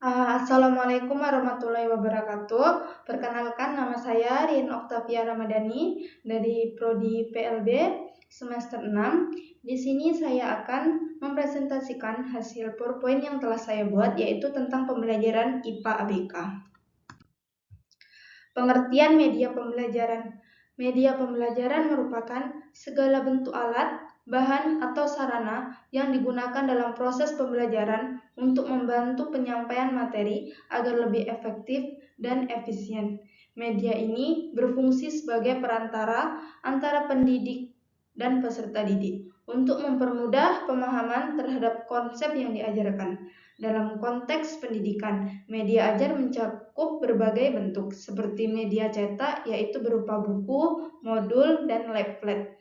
Assalamualaikum warahmatullahi wabarakatuh. Perkenalkan, nama saya Rin Oktavia Ramadhani dari Prodi PLB semester 6. Di sini saya akan mempresentasikan hasil PowerPoint yang telah saya buat, yaitu tentang pembelajaran IPA ABK. Pengertian media pembelajaran. Media pembelajaran merupakan segala bentuk alat, bahan, atau sarana yang digunakan dalam proses pembelajaran untuk membantu penyampaian materi agar lebih efektif dan efisien. Media ini berfungsi sebagai perantara antara pendidik dan peserta didik untuk mempermudah pemahaman terhadap konsep yang diajarkan. Dalam konteks pendidikan, media ajar mencakup berbagai bentuk, seperti media cetak, yaitu berupa buku, modul, dan leaflet.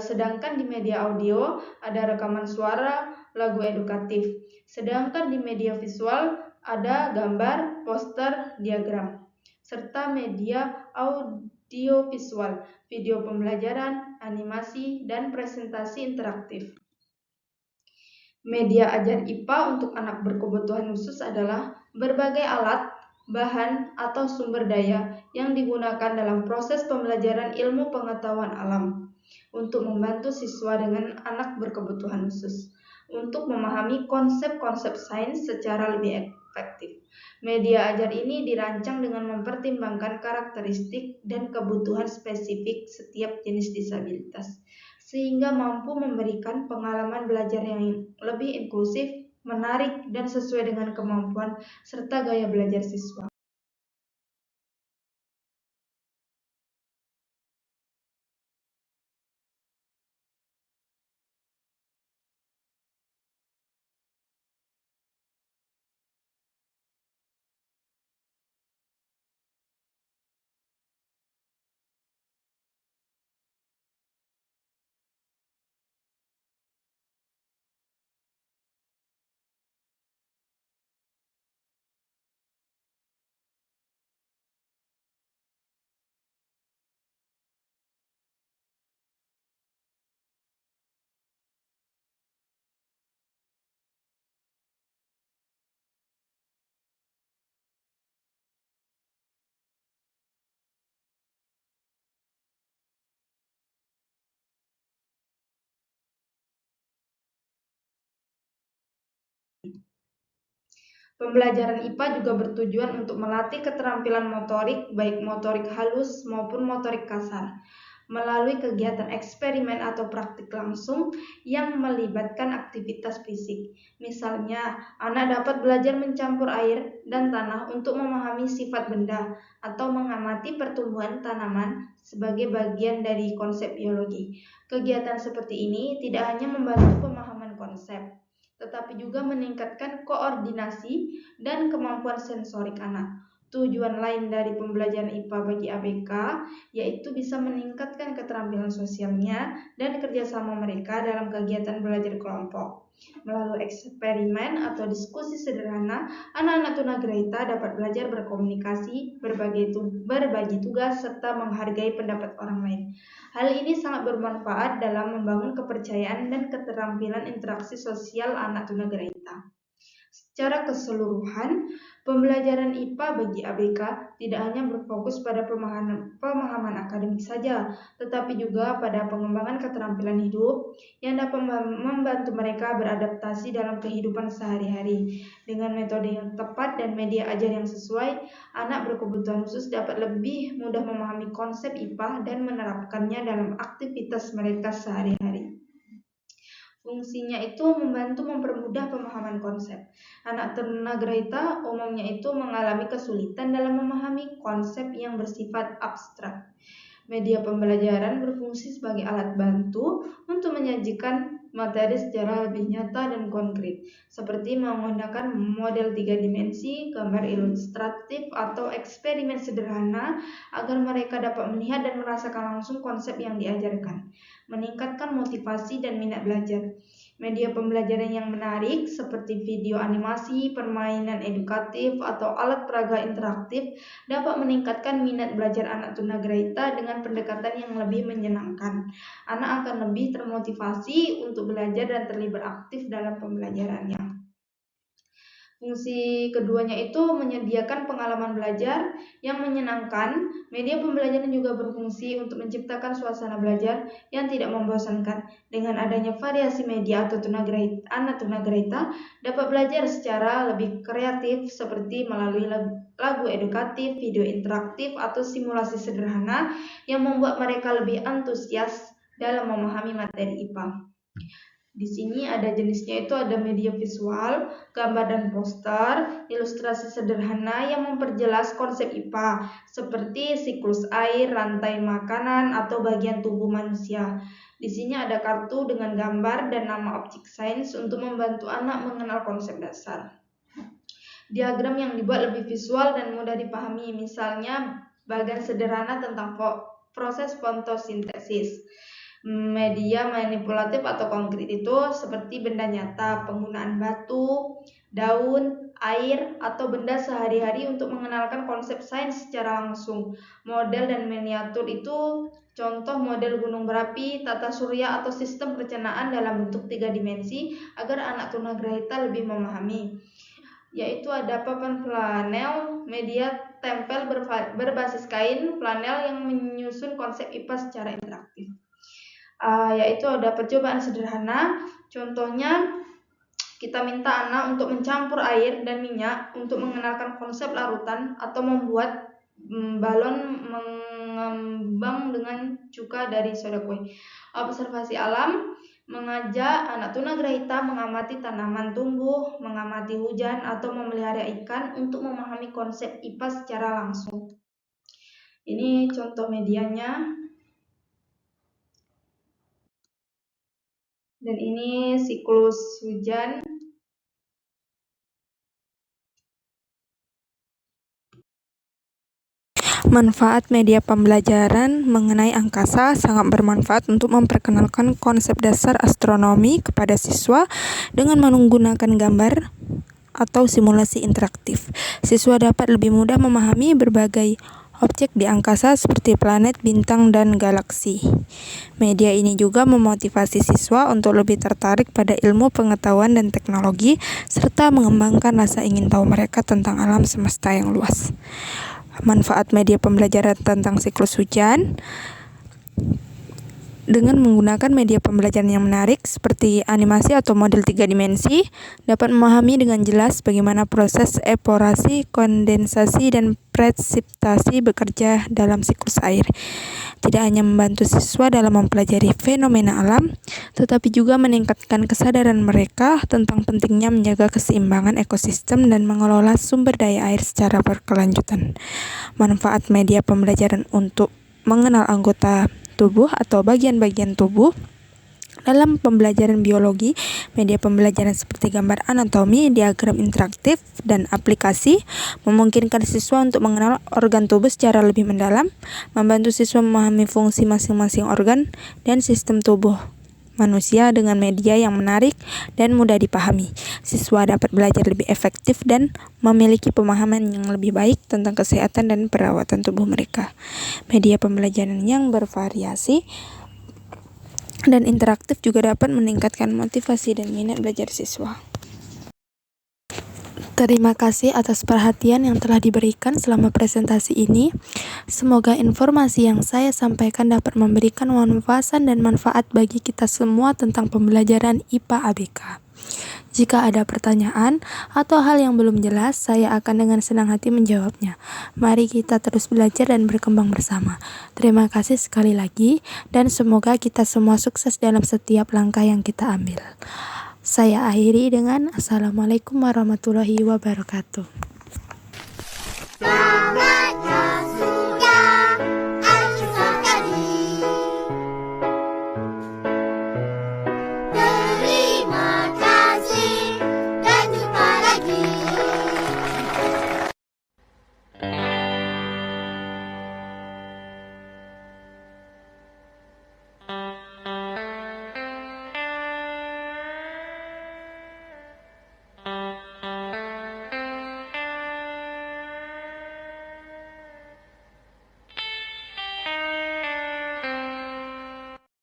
Sedangkan di media audio ada rekaman suara, lagu edukatif. Sedangkan di media visual ada gambar, poster, diagram. Serta media audiovisual, video pembelajaran, animasi, dan presentasi interaktif. Media ajar IPA untuk anak berkebutuhan khusus adalah berbagai alat, bahan, atau sumber daya yang digunakan dalam proses pembelajaran ilmu pengetahuan alam untuk membantu siswa dengan anak berkebutuhan khusus untuk memahami konsep-konsep sains secara lebih efektif. Media ajar ini dirancang dengan mempertimbangkan karakteristik dan kebutuhan spesifik setiap jenis disabilitas, sehingga mampu memberikan pengalaman belajar yang lebih inklusif, menarik, dan sesuai dengan kemampuan serta gaya belajar siswa. Pembelajaran IPA juga bertujuan untuk melatih keterampilan motorik, baik motorik halus maupun motorik kasar, melalui kegiatan eksperimen atau praktik langsung yang melibatkan aktivitas fisik. Misalnya, anak dapat belajar mencampur air dan tanah untuk memahami sifat benda atau mengamati pertumbuhan tanaman sebagai bagian dari konsep biologi. Kegiatan seperti ini tidak hanya membantu pemahaman konsep, tetapi juga meningkatkan koordinasi dan kemampuan sensorik anak. Tujuan lain dari pembelajaran IPA bagi ABK yaitu bisa meningkatkan keterampilan sosialnya dan kerjasama mereka dalam kegiatan belajar kelompok. Melalui eksperimen atau diskusi sederhana, anak-anak tunagrahita dapat belajar berkomunikasi, berbagi tugas, serta menghargai pendapat orang lain. Hal ini sangat bermanfaat dalam membangun kepercayaan dan keterampilan interaksi sosial anak tunagrahita. Secara keseluruhan, pembelajaran IPA bagi ABK tidak hanya berfokus pada pemahaman akademik saja, tetapi juga pada pengembangan keterampilan hidup yang dapat membantu mereka beradaptasi dalam kehidupan sehari-hari. Dengan metode yang tepat dan media ajar yang sesuai, anak berkebutuhan khusus dapat lebih mudah memahami konsep IPA dan menerapkannya dalam aktivitas mereka sehari-hari. Fungsinya itu membantu mempermudah pemahaman konsep. Anak tunagrahita umumnya itu mengalami kesulitan dalam memahami konsep yang bersifat abstrak. Media pembelajaran berfungsi sebagai alat bantu untuk menyajikan materi secara lebih nyata dan konkret, seperti menggunakan model 3 dimensi, gambar ilustratif, atau eksperimen sederhana agar mereka dapat melihat dan merasakan langsung konsep yang diajarkan, meningkatkan motivasi dan minat belajar. Media pembelajaran yang menarik seperti video animasi, permainan edukatif, atau alat peraga interaktif dapat meningkatkan minat belajar anak tunagrahita dengan pendekatan yang lebih menyenangkan. Anak akan lebih termotivasi untuk belajar dan terlibat aktif dalam pembelajarannya. Fungsi keduanya itu menyediakan pengalaman belajar yang menyenangkan. Media pembelajaran juga berfungsi untuk menciptakan suasana belajar yang tidak membosankan. Dengan adanya variasi media atau anak tunagrahita dapat belajar secara lebih kreatif seperti melalui lagu edukatif, video interaktif, atau simulasi sederhana yang membuat mereka lebih antusias dalam memahami materi IPA. Di sini ada jenisnya itu ada media visual, gambar dan poster, ilustrasi sederhana yang memperjelas konsep IPA seperti siklus air, rantai makanan, atau bagian tubuh manusia. Di sini ada kartu dengan gambar dan nama objek sains untuk membantu anak mengenal konsep dasar. Diagram yang dibuat lebih visual dan mudah dipahami, misalnya bagian sederhana tentang proses fotosintesis. Media manipulatif atau konkret itu seperti benda nyata, penggunaan batu, daun, air, atau benda sehari-hari untuk mengenalkan konsep sains secara langsung. Model dan miniatur itu contoh model gunung berapi, tata surya, atau sistem perencanaan dalam bentuk 3 dimensi agar anak tunagrahita lebih memahami. Yaitu ada papan flanel, media tempel berbasis kain flanel yang menyusun konsep IPA secara interaktif. Yaitu ada percobaan sederhana. Contohnya kita minta anak untuk mencampur air dan minyak untuk mengenalkan konsep larutan atau membuat balon mengembang dengan cuka dari soda kue. Observasi alam, mengajak anak tunagrahita mengamati tanaman tumbuh, mengamati hujan, atau memelihara ikan untuk memahami konsep IPA secara langsung. Ini contoh medianya. Dan ini siklus hujan. Manfaat media pembelajaran mengenai angkasa sangat bermanfaat untuk memperkenalkan konsep dasar astronomi kepada siswa dengan menggunakan gambar atau simulasi interaktif. Siswa dapat lebih mudah memahami berbagai objek di angkasa seperti planet, bintang, dan galaksi. Media ini juga memotivasi siswa untuk lebih tertarik pada ilmu pengetahuan dan teknologi, serta mengembangkan rasa ingin tahu mereka tentang alam semesta yang luas. Manfaat media pembelajaran tentang siklus hujan: dengan menggunakan media pembelajaran yang menarik seperti animasi atau model 3 dimensi, dapat memahami dengan jelas bagaimana proses evaporasi, kondensasi, dan presipitasi bekerja dalam siklus air. Tidak hanya membantu siswa dalam mempelajari fenomena alam, tetapi juga meningkatkan kesadaran mereka tentang pentingnya menjaga keseimbangan ekosistem dan mengelola sumber daya air secara berkelanjutan. Manfaat media pembelajaran untuk mengenal anggota tubuh atau bagian-bagian tubuh. Dalam pembelajaran biologi, media pembelajaran seperti gambar anatomi, diagram interaktif, dan aplikasi memungkinkan siswa untuk mengenal organ tubuh secara lebih mendalam, membantu siswa memahami fungsi masing-masing organ dan sistem tubuh manusia dengan media yang menarik dan mudah dipahami. Siswa dapat belajar lebih efektif dan memiliki pemahaman yang lebih baik tentang kesehatan dan perawatan tubuh mereka. Media pembelajaran yang bervariasi dan interaktif juga dapat meningkatkan motivasi dan minat belajar siswa. Terima kasih atas perhatian yang telah diberikan selama presentasi ini. Semoga informasi yang saya sampaikan dapat memberikan wawasan dan manfaat bagi kita semua tentang pembelajaran IPA ABK. Jika ada pertanyaan atau hal yang belum jelas, saya akan dengan senang hati menjawabnya. Mari kita terus belajar dan berkembang bersama. Terima kasih sekali lagi, dan semoga kita semua sukses dalam setiap langkah yang kita ambil. Saya akhiri dengan Assalamualaikum warahmatullahi wabarakatuh.